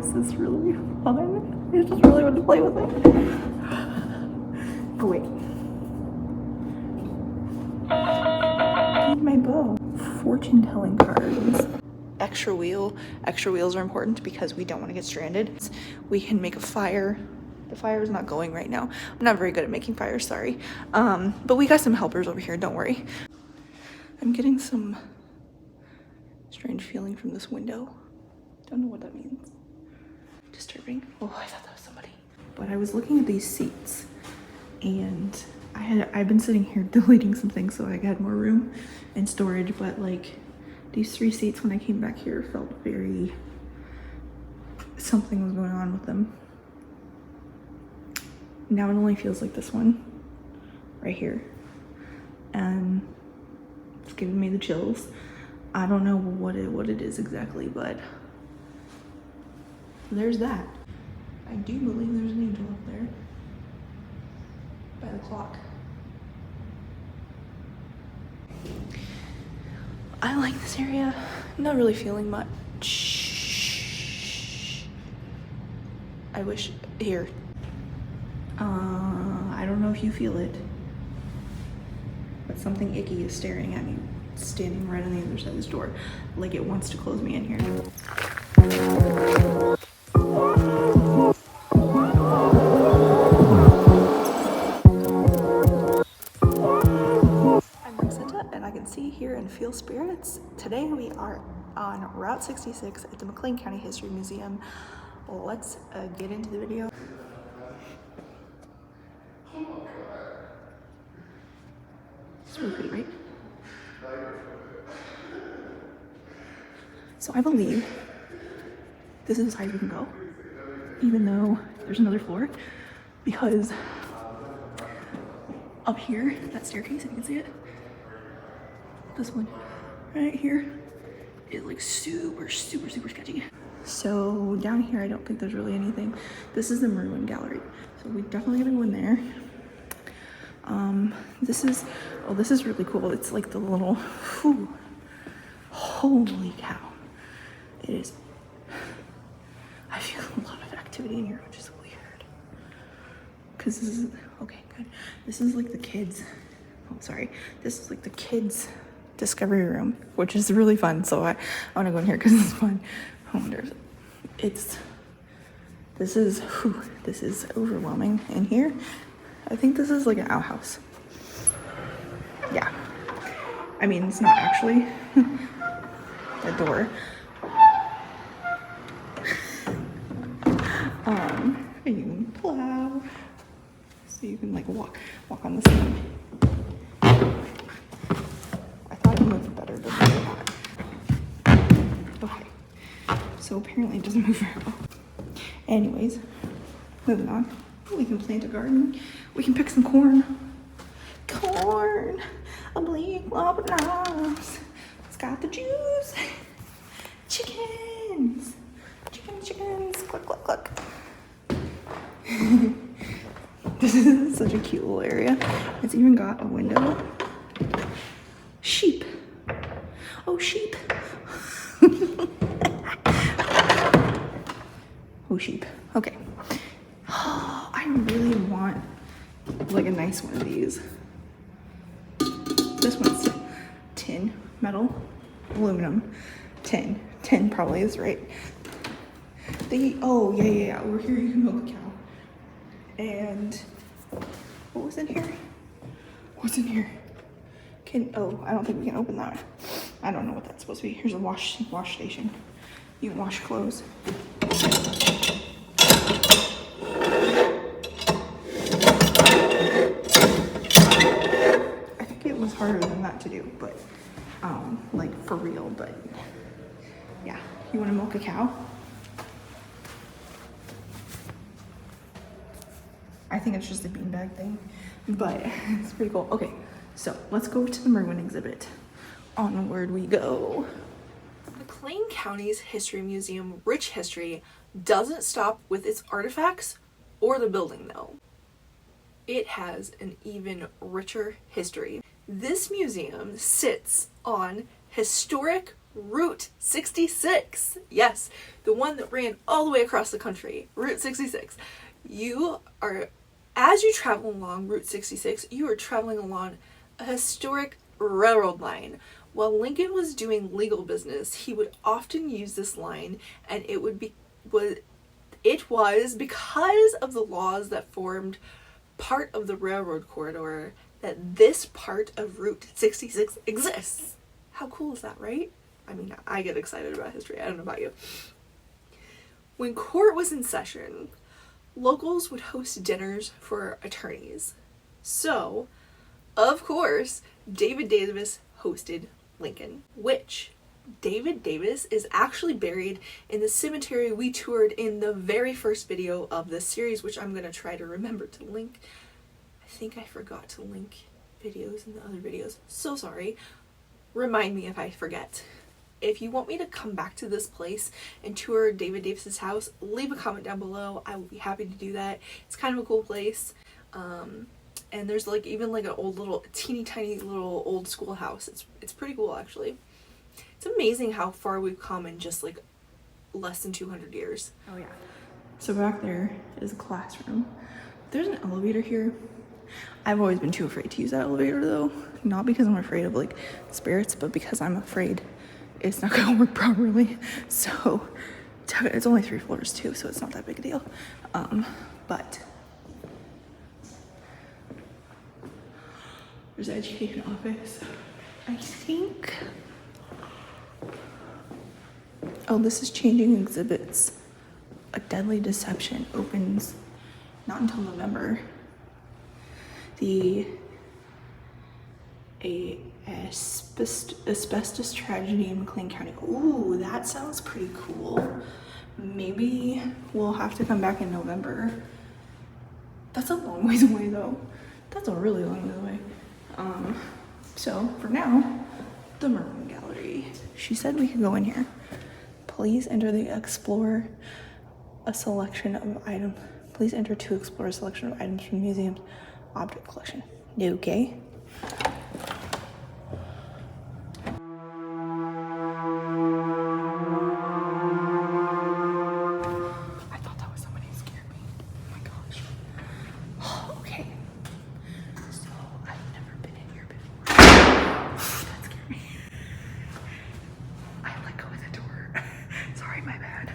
This is really fun. I just really want to play with it. Oh wait. Need my bow. Fortune telling cards. Extra wheel. Extra wheels are important because we don't want to get stranded. We can make a fire. The fire is not going right now. I'm not very good at making fires, sorry. But we got some helpers over here, don't worry. I'm getting some strange feeling from this window. Don't know what that means. Disturbing. Oh, I thought that was somebody. But I was looking at these seats and I've been sitting here deleting some things so I had more room and storage, but like these 3 seats when I came back here felt very, something was going on with them. Now it only feels like this one right here. And it's giving me the chills. I don't know what it is exactly, but there's that. I do believe there's an angel up there by the clock. I like this area. I'm not really feeling much. I wish, here. I don't know if you feel it, but something icky is staring at me, standing right on the other side of this door, like it wants to close me in here. I'm Brixenta, and I can see, hear, and feel spirits. Today we are on Route 66 at the McClean County History Museum. Let's get into the video. It's really pretty, right? So I believe this is as high as we can go, even though there's another floor, because up here, that staircase, if you can see it, this one right here is like super sketchy. So down here, I don't think there's really anything. This is the Maroon Gallery, so we're definitely gonna go in there. This is really cool. It's like the little, whew, holy cow. It is, I feel a lot of activity in here, which is weird. Cause this is, okay, good. This is like the kids, oh, sorry. This is like the kids' discovery room, which is really fun. So I wanna go in here cause it's fun. I wonder if this is overwhelming in here. I think this is like an outhouse. Yeah. I mean, it's not actually a door. You can plow, so you can like walk on the sand. I thought it moved better, but maybe not. Okay. So apparently it doesn't move very well. Anyways, moving on. We can plant a garden. We can pick some corn. Corn, a bleak lump of nose. It's got the juice. Chickens, cluck, cluck, cluck. This is such a cute little area. It's even got a window. Sheep. Oh, sheep. Oh, sheep. Okay. Oh, I really want like a nice one of these. This one's tin, metal, aluminum, tin. Tin probably is right. Oh yeah. Over here you can milk a cow. And what was in here? What's in here? I don't think we can open that. I don't know what that's supposed to be. Here's a wash station. You can wash clothes. I think it was harder than that to do, but like for real, but yeah. You want to milk a cow? I think it's just a beanbag thing, but it's pretty cool. Okay, so let's go to the Maroon exhibit. Onward we go. McClean County's History Museum rich history doesn't stop with its artifacts or the building though. It has an even richer history. This museum sits on historic Route 66. Yes, the one that ran all the way across the country. Route 66. As you travel along Route 66, you are traveling along a historic railroad line. While Lincoln was doing legal business, he would often use this line, and it was because of the laws that formed part of the railroad corridor that this part of Route 66 exists. How cool is that, right? I mean, I get excited about history. I don't know about you. When court was in session, locals would host dinners for attorneys. So, of course, David Davis hosted Lincoln, which David Davis is actually buried in the cemetery we toured in the very first video of this series, which I'm going to try to remember to link. I think I forgot to link videos in the other videos. So sorry. Remind me if I forget. If you want me to come back to this place and tour David Davis's house, leave a comment down below. I will be happy to do that. It's kind of a cool place. And there's like even like an old little teeny tiny little old school house. It's pretty cool actually. It's amazing how far we've come in just like less than 200 years. Oh yeah. So back there is a classroom. There's an elevator here. I've always been too afraid to use that elevator though. Not because I'm afraid of like spirits, but because I'm afraid it's not gonna work properly. So it's only 3 floors too, so it's not that big a deal. But there's the education office. I think, oh, this is changing exhibits. A Deadly Deception opens not until November. The asbestos tragedy in McClean County. Ooh, that sounds pretty cool. Maybe we'll have to come back in November. That's a long ways away though. That's a really long ways away. So for now, the Maroon Gallery. She said we could go in here. Please enter to explore a selection of items. Please enter to explore a selection of items from the museum's object collection. Okay. I thought that was somebody who scared me. Oh my gosh. Okay. So I've never been in here before. That scared me. I let go of the door. Sorry, my bad.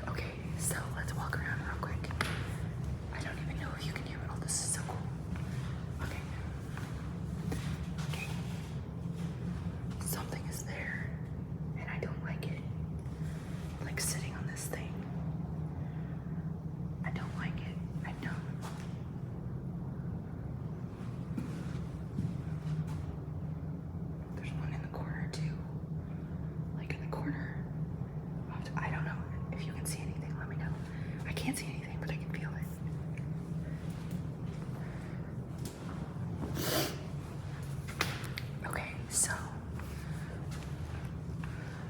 Okay, so let's walk around real quick. I don't even know if you can hear it. Oh, this is so cool. Okay. Okay. Something is there, and I don't like it. Like sitting on this thing. I don't like it. I don't. There's one in the corner too. Like in the corner. I don't know if you can see anything. Let me know. I can't see anything, but I can feel it.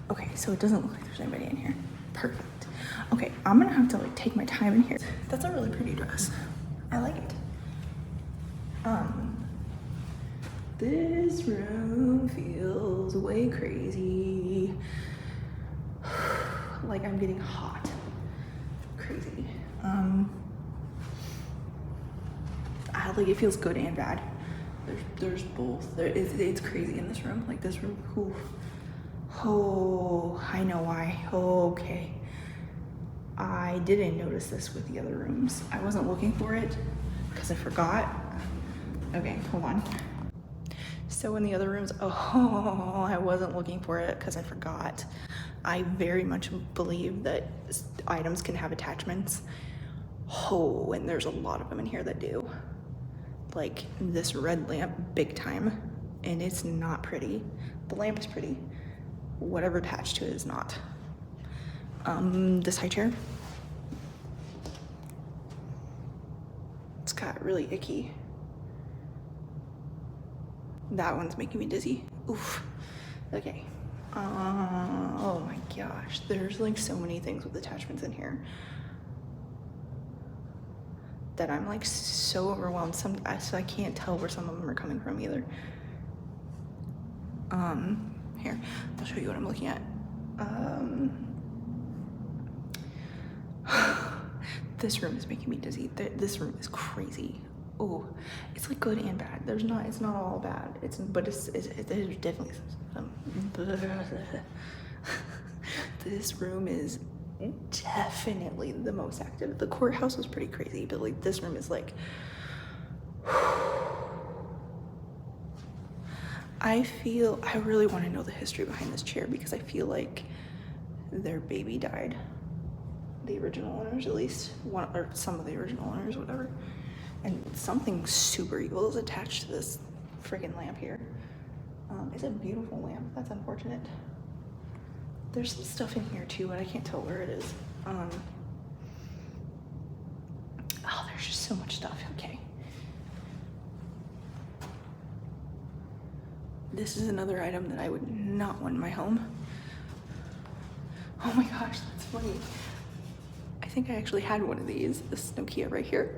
Okay, so it doesn't look like there's anybody in here. Perfect. Okay, I'm gonna have to like take my time in here. That's a really pretty dress. I like it. This room feels way crazy. Like I'm getting hot. Crazy. Like it feels good and bad. There's both. It's crazy in this room. Like this room. Ooh. Oh, I know why. Oh, okay. I didn't notice this with the other rooms. I wasn't looking for it because I forgot. Okay, hold on. So in the other rooms, oh, I wasn't looking for it because I forgot. I very much believe that items can have attachments. Oh, and there's a lot of them in here that do. Like this red lamp, big time, and it's not pretty. The lamp is pretty. Whatever attached to it is not. This high chair. It's got really icky. That one's making me dizzy. Oof. Okay. Oh my gosh. There's like so many things with attachments in here that I'm like so overwhelmed. So I can't tell where some of them are coming from either. here. I'll show you what I'm looking at. This room is making me dizzy. This room is crazy. Oh, it's like good and bad. It's not all bad. There's definitely some. This room is definitely the most active. The courthouse was pretty crazy, but like this room is like. I really want to know the history behind this chair because I feel like their baby died. The original owners, at least one or some of the original owners, whatever. And something super evil is attached to this freaking lamp here. It's a beautiful lamp. That's unfortunate. There's some stuff in here too, but I can't tell where it is. Oh, there's just so much stuff. Okay. This is another item that I would not want in my home. Oh my gosh, that's funny. I think I actually had one of these, this Nokia right here.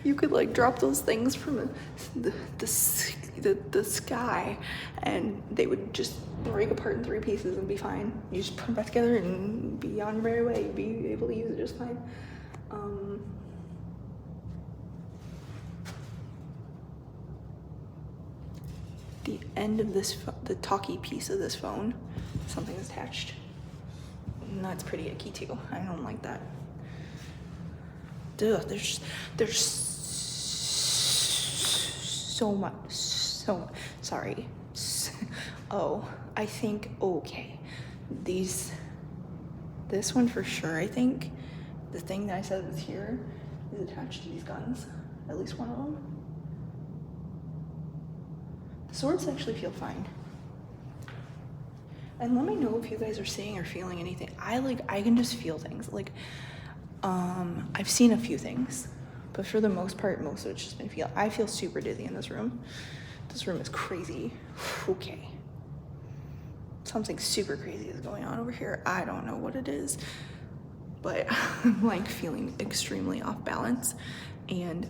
You could like drop those things from the sky and they would just break apart in 3 pieces and be fine. You just put them back together and be on your merry way. You'd be able to use it just fine. The end of this, the talkie piece of this phone, something is attached. And that's pretty icky too. I don't like that. Ugh, there's so much, sorry. Oh, I think, okay. This one for sure, I think. The thing that I said was here is attached to these guns. At least one of them. The swords actually feel fine. And let me know if you guys are seeing or feeling anything. I can just feel things. Like, I've seen a few things, but for the most part, most of it's just been I feel super dizzy in this room. This room is crazy. Okay. Something super crazy is going on over here. I don't know what it is, but I'm like feeling extremely off balance. And,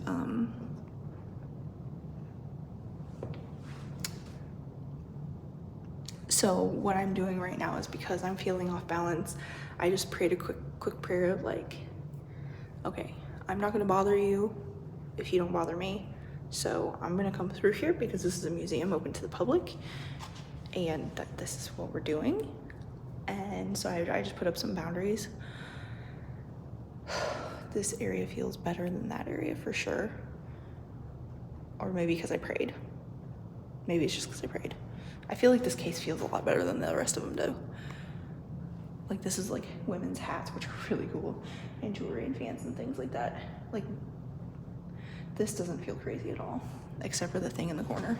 so what I'm doing right now is because I'm feeling off balance, I just prayed a quick prayer of like, okay, I'm not gonna bother you if you don't bother me. So I'm gonna come through here because this is a museum open to the public and this is what we're doing. And so I just put up some boundaries. This area feels better than that area for sure. Or maybe because I prayed. Maybe it's just because I prayed. I feel like this case feels a lot better than the rest of them do. Like this is like women's hats, which are really cool, and jewelry and fans and things like that. Like this doesn't feel crazy at all, except for the thing in the corner.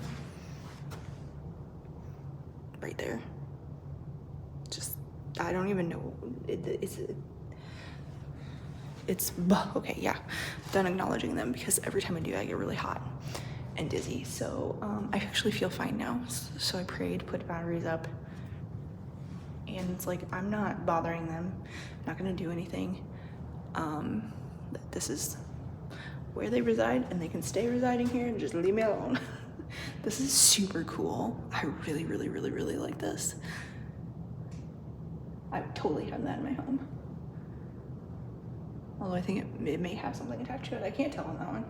Right there. Just, I don't even know. It's okay, yeah. Done acknowledging them because every time I do, I get really hot and dizzy. So I actually feel fine now. So I prayed, put boundaries up, and it's like, I'm not bothering them. I'm not gonna do anything. This is where they reside and they can stay residing here and just leave me alone. This is super cool. I really, really, really, really like this. I would totally have that in my home. Although I think it may have something attached to it. I can't tell on that one.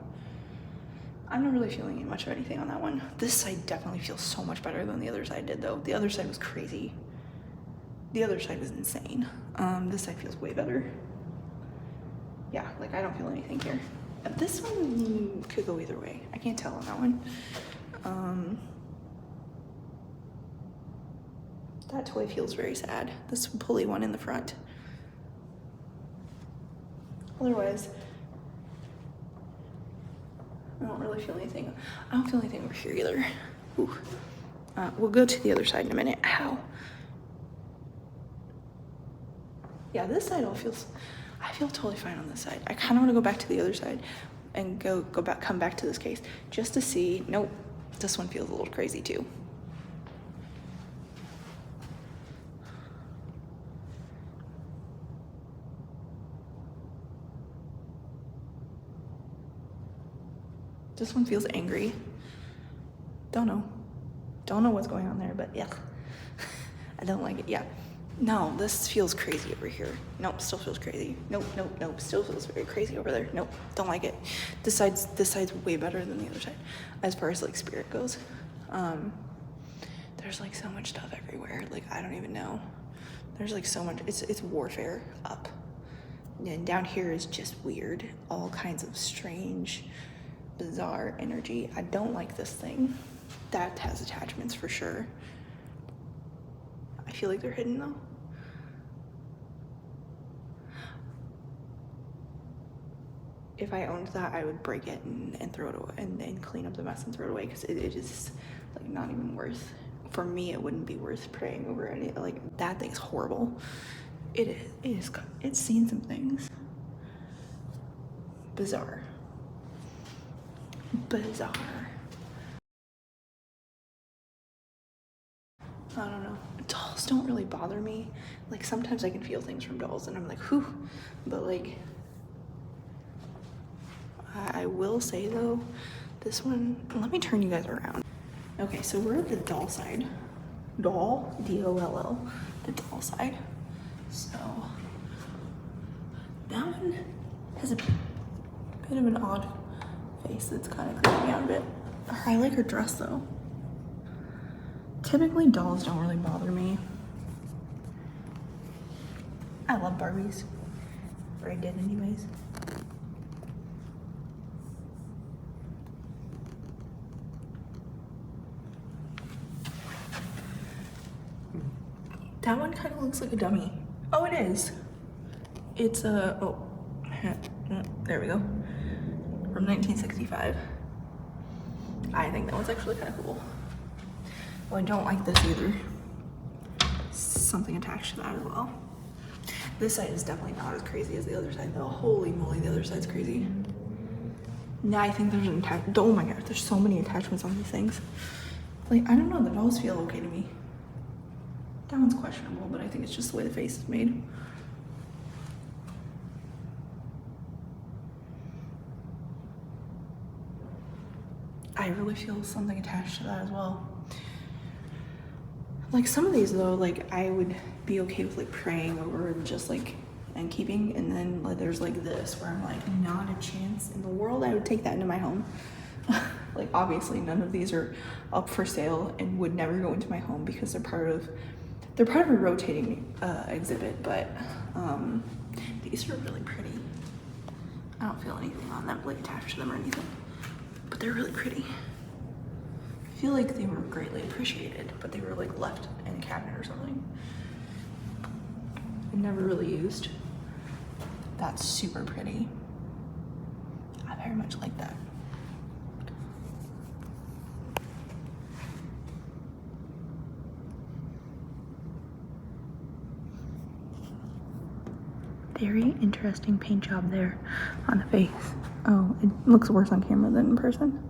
I'm not really feeling much of anything on that one. This side definitely feels so much better than the other side did though. The other side was crazy. The other side was insane. This side feels way better. Yeah, like I don't feel anything here. This one could go either way. I can't tell on that one. That toy feels very sad. This pulley one in the front. Otherwise, I don't really feel anything. I don't feel anything over here either. Ooh. We'll go to the other side in a minute. Ow. Yeah, this side all feels, I feel totally fine on this side. I kind of want to go back to the other side and come back to this case just to see. Nope, this one feels a little crazy too. This one feels angry. Don't know what's going on there, but yeah. I don't like it. Yeah. No, this feels crazy over here. Nope, still feels crazy. Nope, nope, nope, still feels very crazy over there. Nope, don't like it. This side's way better than the other side as far as like spirit goes. There's like so much stuff everywhere. Like I don't even know. There's like so much. It's warfare up. And down here is just weird. All kinds of strange, bizarre energy. I don't like this thing. That has attachments for sure. I feel like they're hidden though. If I owned that, I would break it and throw it away and clean up the mess and throw it away because it is like not even worth. For me, it wouldn't be worth praying over any. Like that thing's horrible. It is. It's seen some things. Bizarre. I don't know. Dolls don't really bother me. Like sometimes I can feel things from dolls and I'm like, whew. But like, I will say though, this one, let me turn you guys around. Okay, so we're at the doll side. Doll, D-O-L-L, the doll side. So that one has a bit of an odd face that's kind of creeping me out a bit. I like her dress though. Typically dolls don't really bother me. I love Barbies, or I did anyways. That one kind of looks like a dummy. Oh, it is. It's a, oh, there we go. From 1965. I think that one's actually kind of cool. Well, I don't like this either. Something attached to that as well. This side is definitely not as crazy as the other side though. Holy moly, the other side's crazy. Now I think there's an attachment. Oh my god, there's so many attachments on these things. Like, I don't know, the dolls feel okay to me. That one's questionable, but I think it's just the way the face is made. I really feel something attached to that as well. Like some of these though, like I would be okay with like praying over and just like and keeping, and then like there's like this where I'm like, not a chance in the world I would take that into my home. Like obviously none of these are up for sale and would never go into my home because they're part of a rotating exhibit, but these are really pretty. I don't feel anything on them like attached to them or anything, but they're really pretty. I feel like they were greatly appreciated, but they were like left in a cabinet or something and never really used. That's super pretty. I very much like that. Very interesting paint job there on the face. Oh, it looks worse on camera than in person.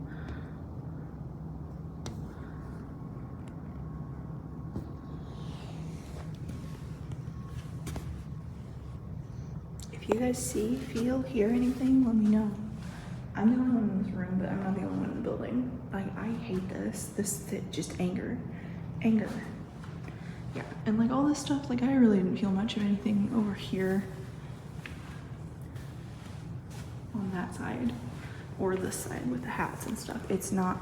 If you guys see, feel, hear anything, let me know. I'm the only one in this room, but I'm not the only one in the building. Like, I hate this. Just anger. Yeah, and like all this stuff, like I really didn't feel much of anything over here on that side or this side with the hats and stuff. It's not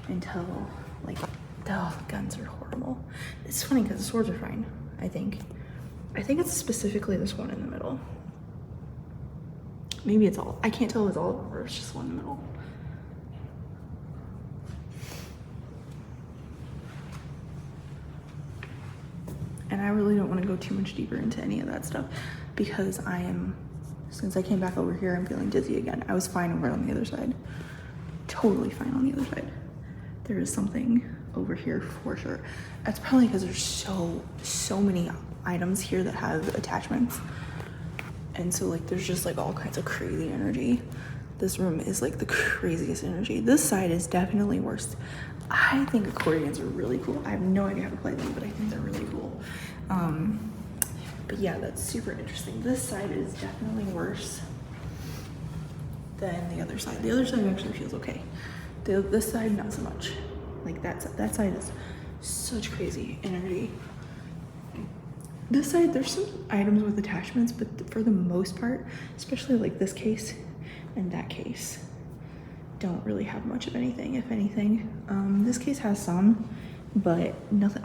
until like, the guns are horrible. It's funny because the swords are fine, I think. I think it's specifically this one in the middle. Maybe it's all, I can't tell if it's all or it's just one in the middle. And I really don't want to go too much deeper into any of that stuff because since I came back over here, I'm feeling dizzy again. I was fine over on the other side. Totally fine on the other side. There is something over here for sure. That's probably because there's so many items here that have attachments. And so like there's just like all kinds of crazy energy. This room is like the craziest energy. This side is definitely worse. I think accordions are really cool. I have no idea how to play them, but I think they're really cool. But yeah, that's super interesting. This side is definitely worse than the other side. The other side actually feels okay. This side, not so much. Like that side is such crazy energy. This side, there's some items with attachments, but for the most part, especially like this case and that case, don't really have much of anything, if anything. This case has some, but nothing.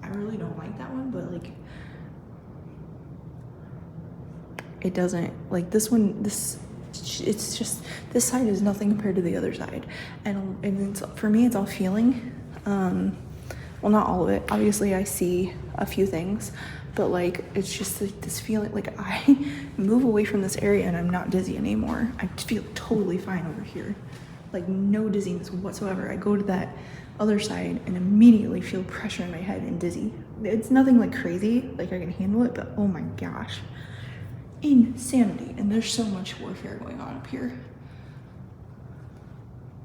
I really don't like that one, but like, it doesn't, like this one, it's just, this side is nothing compared to the other side. And it's, for me, it's all feeling. Well, not all of it. Obviously, I see a few things, but like, it's just like this feeling, like I move away from this area and I'm not dizzy anymore. I feel totally fine over here. Like no dizziness whatsoever. I go to that other side and immediately feel pressure in my head and dizzy. It's nothing like crazy, like I can handle it, but oh my gosh. Insanity. And there's so much warfare going on up here.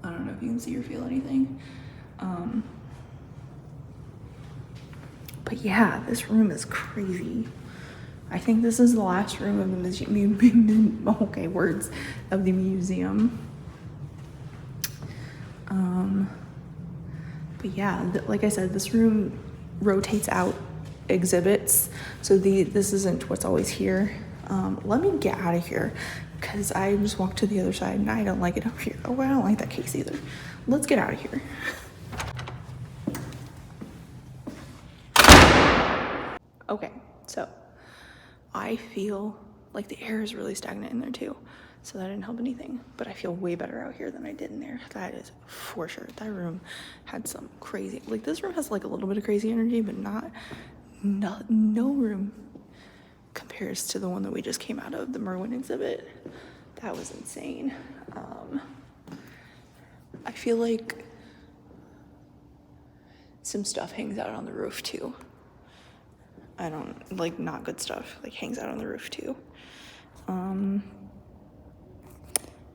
I don't know if you can see or feel anything. But yeah, this room is crazy. I think this is the last room of the museum. Okay, words of the museum. But yeah, like I said, this room rotates out exhibits. So this isn't what's always here. Let me get out of here because I just walked to the other side and I don't like it up here. Oh, I don't like that case either. Let's get out of here. Okay, so I feel like the air is really stagnant in there too. So that didn't help anything, but I feel way better out here than I did in there. That is for sure. That room had some crazy, like this room has like a little bit of crazy energy, but no room compares to the one that we just came out of, the Merwin exhibit. That was insane. I feel like some stuff hangs out on the roof too. I don't, like, not good stuff, like hangs out on the roof too.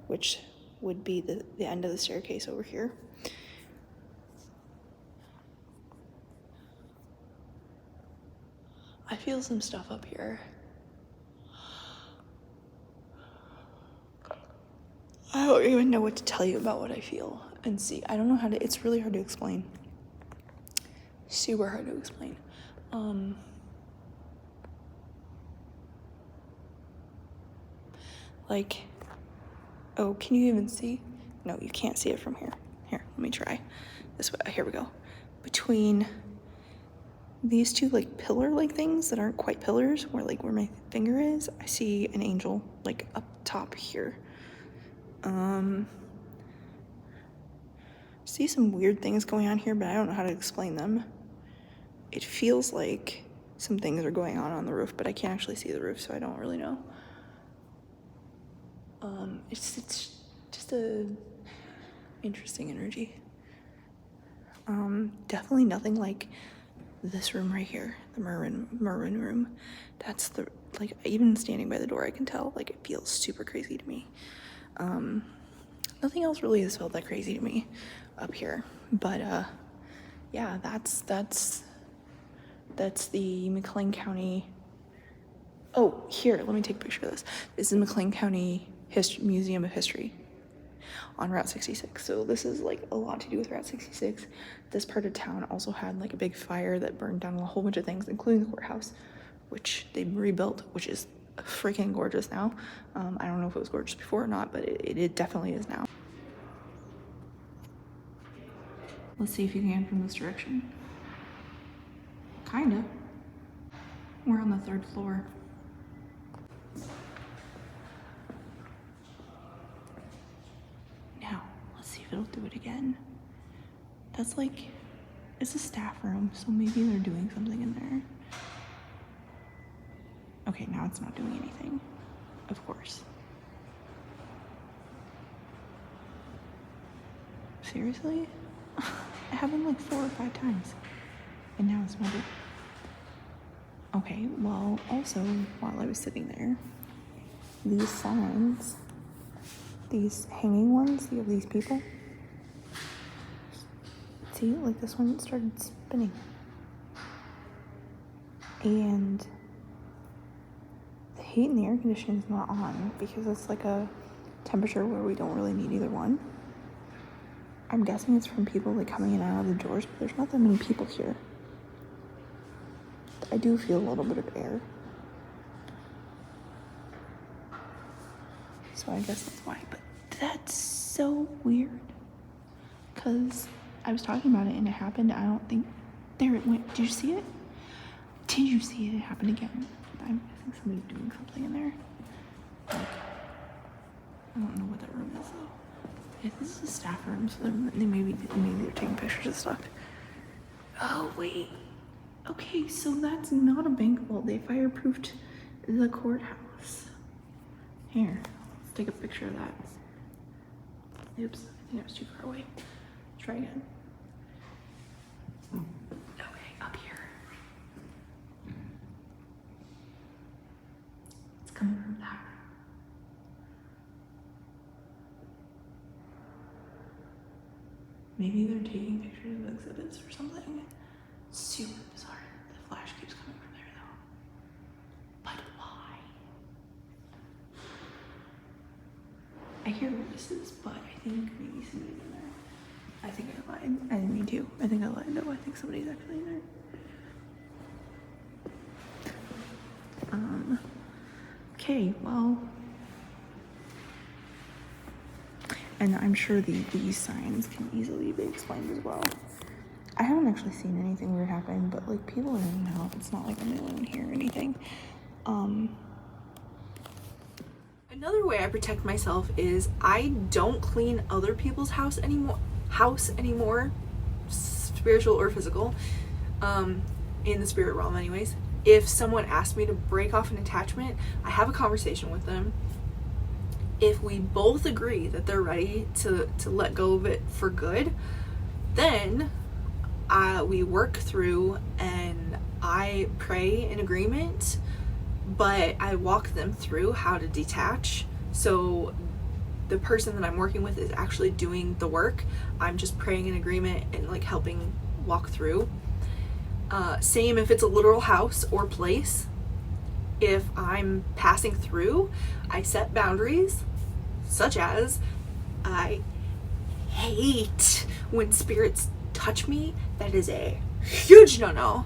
Which would be the end of the staircase over here. I feel some stuff up here. I don't even know what to tell you about what I feel and see. I don't know how to, it's really hard to explain. Super hard to explain. Like, oh, can you even see? No, you can't see it from here. Here, let me try. This way, here we go. Between these two like pillar-like things that aren't quite pillars, where my finger is, I see an angel like up top here. See some weird things going on here, but I don't know how to explain them. It feels like some things are going on the roof, but I can't actually see the roof, so I don't really know. It's just a interesting energy. Definitely nothing like this room right here, the Merwin room. That's the, like, even standing by the door, I can tell, like, it feels super crazy to me. Nothing else really has felt that crazy to me up here, but yeah, that's the McClean County. Oh, here, let me take a picture of this. This is McClean County Museum of History on Route 66. So this is like a lot to do with Route 66. This part of town also had like a big fire that burned down a whole bunch of things, including the courthouse, which they rebuilt, which is freaking gorgeous now. I don't know if it was gorgeous before or not, but it definitely is now. Let's see if you can from this direction. Kinda. We're on the 3rd floor. Now, let's see if it'll do it again. That's like, it's a staff room, so maybe they're doing something in there. Okay, now it's not doing anything, of course. Seriously? It happened like 4 or 5 times, and now it's not doing. Okay, well, also, while I was sitting there, these signs, these hanging ones, you have these people. See, like this one started spinning. And the heat and the air conditioning is not on because it's like a temperature where we don't really need either one. I'm guessing it's from people like coming in and out of the doors, but there's not that many people here. I do feel a little bit of air. So I guess that's why, but that's so weird. Because I was talking about it and it happened. I don't think, there it went. Did you see it? Did you see it? It happened again. I think somebody's doing something in there. Like, I don't know what that room is though. This is a staff room, so maybe they're taking pictures of stuff. Oh wait. Okay, so that's not a bank vault. They fireproofed the courthouse. Here, let's take a picture of that. Oops, I think I was too far away. Let's try again. Okay, up here. It's coming from that. Maybe they're taking pictures of exhibits or something. Super bizarre. The flash keeps coming from there though. But why? I hear voices, but I think maybe somebody's in there. I think I lied. I didn't mean to. I think I lied. No, I think somebody's actually in there. Okay, well. And I'm sure these signs can easily be explained as well. I haven't actually seen anything weird happen, but like people are in and out. It's not like I'm alone here or anything. Another way I protect myself is I don't clean other people's house anymore, spiritual or physical, in the spirit realm anyways. If someone asks me to break off an attachment, I have a conversation with them. If we both agree that they're ready to let go of it for good, then we work through and I pray in agreement, but I walk them through how to detach. So the person that I'm working with is actually doing the work. I'm just praying in agreement and like helping walk through. Same if it's a literal house or place. If I'm passing through, I set boundaries, such as I hate when spirits touch me. That is a huge no-no.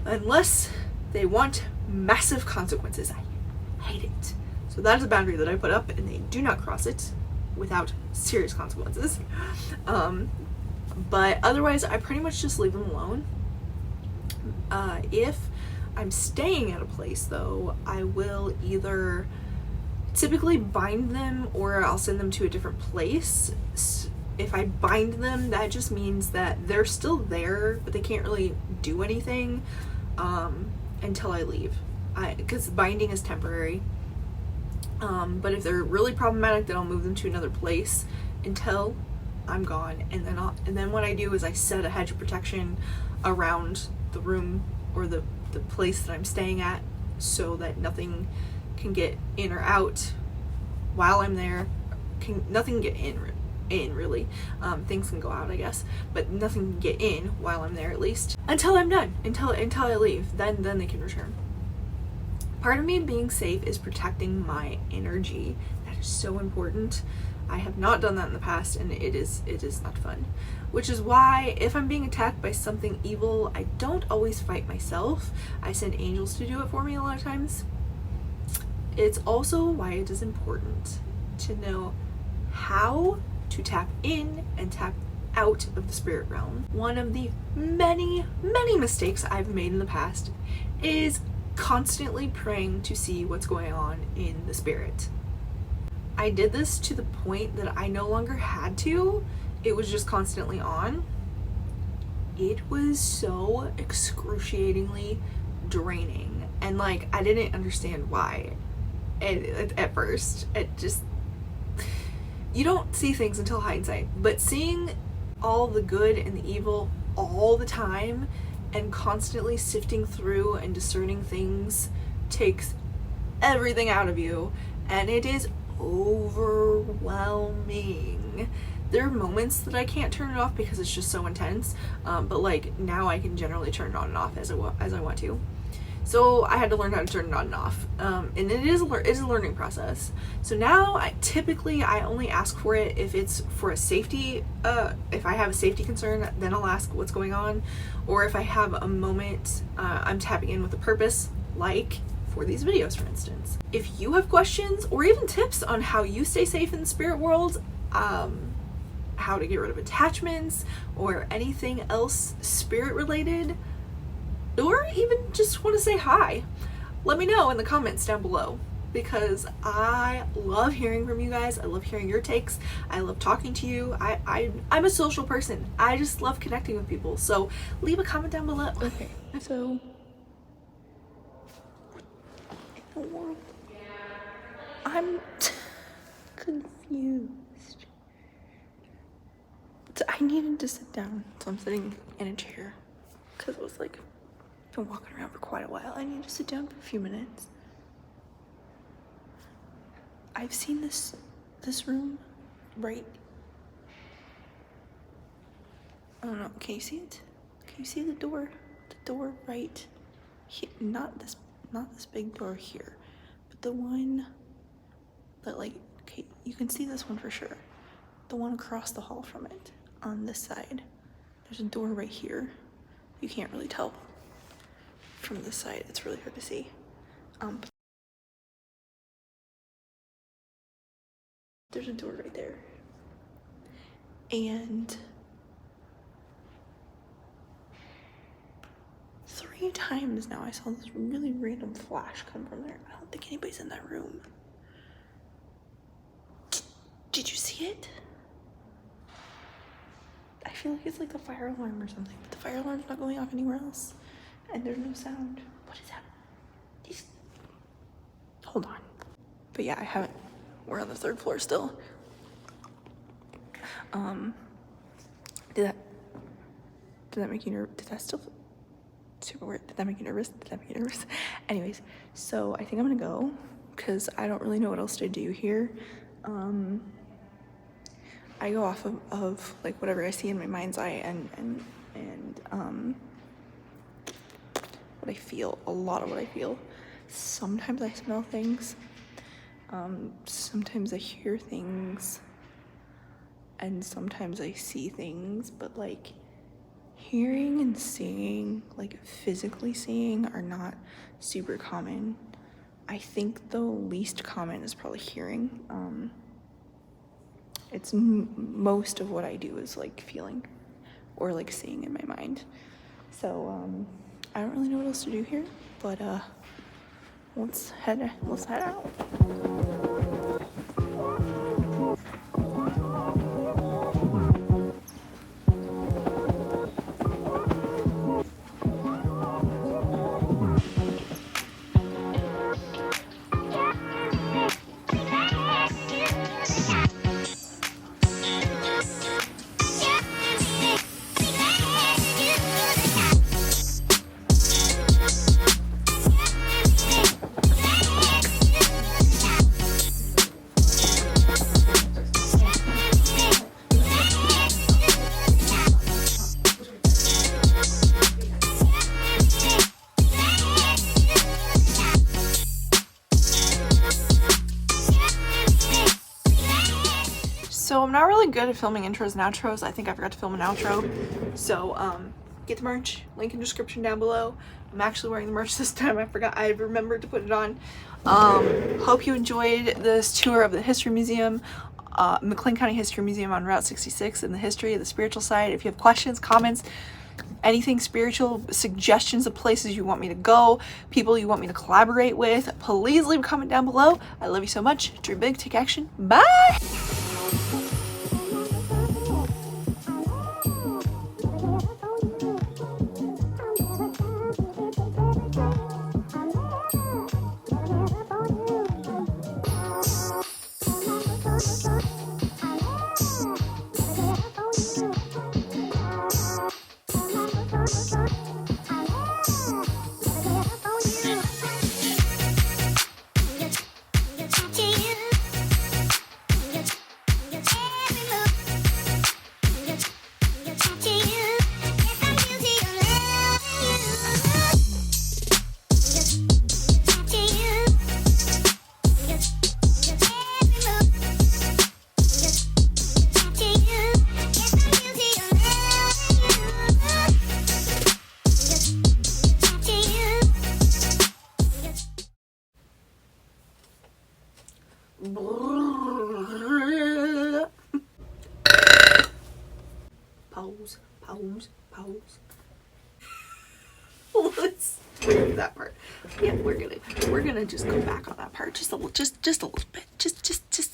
Unless they want massive consequences. I hate it. So that is a boundary that I put up, and they do not cross it without serious consequences. But otherwise, I pretty much just leave them alone. If I'm staying at a place though, I will either typically bind them or I'll send them to a different place. If I bind them, that just means that they're still there, but they can't really do anything until I leave. Because binding is temporary. But if they're really problematic, then I'll move them to another place until I'm gone. And then what I do is I set a hedge of protection around the room or the place that I'm staying at, so that nothing can get in or out while I'm there. Nothing can get in really. Things can go out, I guess, but nothing can get in while I'm there, at least until I'm done, until I leave. Then they can return. Part of me being safe is protecting my energy. That is so important. I have not done that in the past, and it is not fun. Which is why if I'm being attacked by something evil, I don't always fight myself. I send angels to do it for me a lot of times. It's also why it is important to know how to tap in and tap out of the spirit realm. One of the many mistakes I've made in the past is constantly praying to see what's going on in the spirit. I did this to the point that I no longer had to. It was just constantly on. It was so excruciatingly draining, and like I didn't understand why at first. It just, you don't see things until hindsight, but seeing all the good and the evil all the time and constantly sifting through and discerning things takes everything out of you, and it is overwhelming. There are moments that I can't turn it off because it's just so intense, but like now I can generally turn it on and off as I want to. So I had to learn how to turn it on and off. And it is a learning process. So now I only ask for it if it's for a safety, if I have a safety concern, then I'll ask what's going on. Or if I have a moment, I'm tapping in with a purpose, like for these videos, for instance. If you have questions or even tips on how you stay safe in the spirit world, how to get rid of attachments or anything else spirit related, or even just want to say hi, let me know in the comments down below, because I love hearing from you guys. I love hearing your takes. I love talking to you. I'm a social person. I just love connecting with people. So leave a comment down below. Okay, so in the world, I'm confused. So I needed to sit down, so I'm sitting in a chair because it was like, been walking around for quite a while. I need to sit down for a few minutes. I've seen this room right. I don't know. Can you see it? Can you see the door? The door right here. Not this big door here, but the one that, like, okay, you can see this one for sure. The one across the hall from it on this side. There's a door right here. You can't really tell from this side. It's really hard to see. But there's a door right there. And 3 times now I saw this really random flash come from there. I don't think anybody's in that room. Did you see it? I feel like it's like the fire alarm or something, but the fire alarm's not going off anywhere else. And there's no sound. What is that? Hold on. But yeah, I haven't. We're on the 3rd floor still. Did that make you nervous? Did that still super weird? Did that make you nervous? Anyways, so I think I'm gonna go because I don't really know what else to do here. I go off of like whatever I see in my mind's eye and what I feel, a lot of what I feel. Sometimes I smell things, sometimes I hear things, and sometimes I see things, but like hearing and seeing, like physically seeing, are not super common. I think the least common is probably hearing. It's most of what I do is like feeling or like seeing in my mind. So I don't really know what else to do here, but let's head out. So I'm not really good at filming intros and outros. I think I forgot to film an outro. So get the merch, link in description down below. I'm actually wearing the merch this time. I remembered to put it on. Hope you enjoyed this tour of the History Museum, McClean County History Museum on Route 66, and the history of the spiritual side. If you have questions, comments, anything spiritual, suggestions of places you want me to go, people you want me to collaborate with, please leave a comment down below. I love you so much. Dream big, take action. Bye! Pause, pause, pause. Let's skip that part. Yeah, we're gonna just go back on that part just a little bit, just